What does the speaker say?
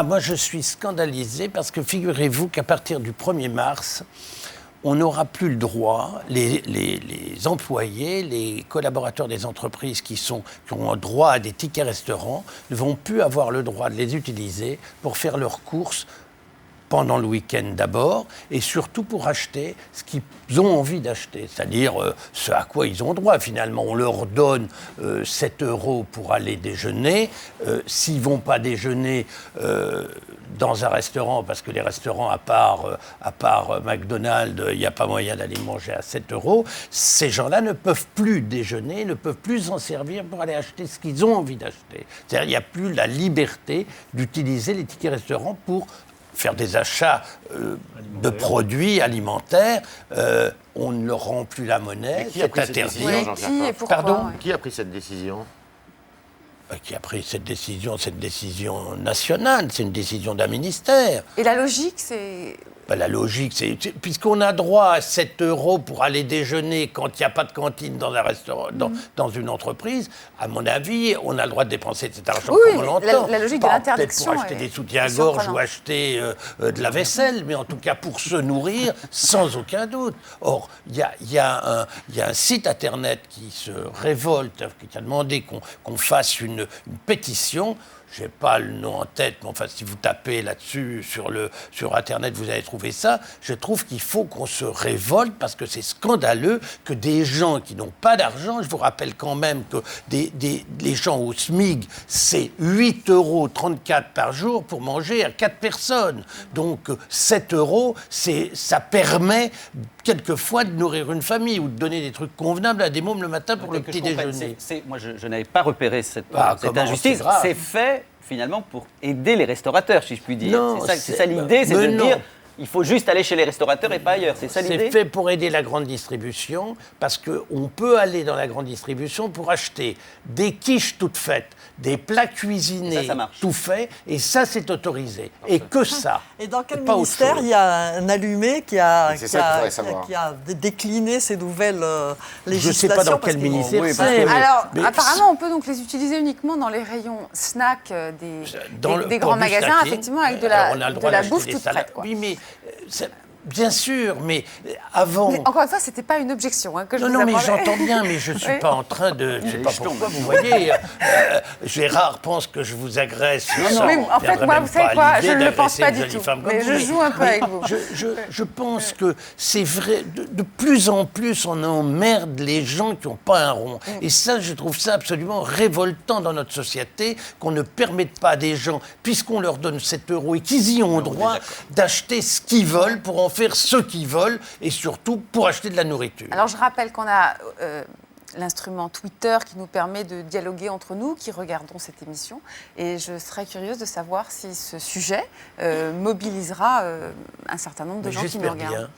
Moi, je suis scandalisé parce que figurez-vous qu'à partir du 1er mars, on n'aura plus le droit, les employés, les collaborateurs des entreprises qui ont droit à des tickets restaurants ne vont plus avoir le droit de les utiliser pour faire leurs courses pendant le week-end d'abord, et surtout pour acheter ce qu'ils ont envie d'acheter, c'est-à-dire ce à quoi ils ont droit finalement. On leur donne 7 € pour aller déjeuner. S'ils ne vont pas déjeuner dans un restaurant, parce que les restaurants, à part McDonald's, il n'y a pas moyen d'aller manger à 7 €, ces gens-là ne peuvent plus déjeuner, ne peuvent plus s'en servir pour aller acheter ce qu'ils ont envie d'acheter. C'est-à-dire qu'il n'y a plus la liberté d'utiliser les tickets restaurants pour faire des achats de produits alimentaires, on ne leur rend plus la monnaie, c'est interdit. Qui a pris cette décision ? Qui a pris cette décision? C'est une décision nationale, c'est une décision d'un ministère. Et la logique, c'est... La logique, c'est puisqu'on a droit à 7 € pour aller déjeuner quand il n'y a pas de cantine dans un restaurant, dans une entreprise, à mon avis, on a le droit de dépenser cet argent comme on l'entend. La logique de l'interdiction. Peut-être pour acheter des soutiens-gorge ou acheter de la vaisselle, mais en tout cas pour se nourrir, sans aucun doute. Or, il y a un site internet qui se révolte, qui a demandé qu'on fasse une pétition. Je n'ai pas le nom en tête, mais enfin, si vous tapez là-dessus sur Internet, vous allez trouver ça. Je trouve qu'il faut qu'on se révolte parce que c'est scandaleux que des gens qui n'ont pas d'argent, je vous rappelle quand même que les gens au SMIC, c'est 8,34 € par jour pour manger à 4 personnes. Donc 7 €, ça permet quelquefois de nourrir une famille ou de donner des trucs convenables à des mômes le matin pour le petit déjeuner. Moi, je n'avais pas repéré cette injustice. C'est fait finalement pour aider les restaurateurs, si je puis dire. C'est ça l'idée, c'est de dire il faut juste aller chez les restaurateurs et pas ailleurs. C'est ça l'idée ? C'est fait pour aider la grande distribution, parce qu'on peut aller dans la grande distribution pour acheter des quiches toutes faites, des plats cuisinés tout faits, et ça, c'est autorisé. Et que ça. Et dans quel ministère il y a un allumé qui a décliné ces nouvelles législations? Je ne sais pas dans quel ministère c'est. Alors, apparemment, on peut donc les utiliser uniquement dans les rayons snack des grands magasins, effectivement, avec de la bouffe toute prête. Oui, mais bien sûr, mais avant... Mais encore une fois, ce n'était pas une objection que je vous Non, mais j'entends bien, mais je ne suis pas en train de... Je ne sais pas pourquoi, vous voyez, Gérard pense que je vous agresse. En fait, moi, vous savez quoi, je ne le pense pas du tout. Mais je joue un peu avec vous. Je pense que c'est vrai, de plus en plus, on emmerde les gens qui n'ont pas un rond. Et ça, je trouve ça absolument révoltant dans notre société, qu'on ne permette pas à des gens, puisqu'on leur donne 7 € et qu'ils y ont droit, d'acheter ce qu'ils veulent pour en faire ce qu'ils veulent et surtout pour acheter de la nourriture. Alors je rappelle qu'on a l'instrument Twitter qui nous permet de dialoguer entre nous qui regardons cette émission et je serais curieuse de savoir si ce sujet mobilisera un certain nombre de gens qui nous regardent. Bien.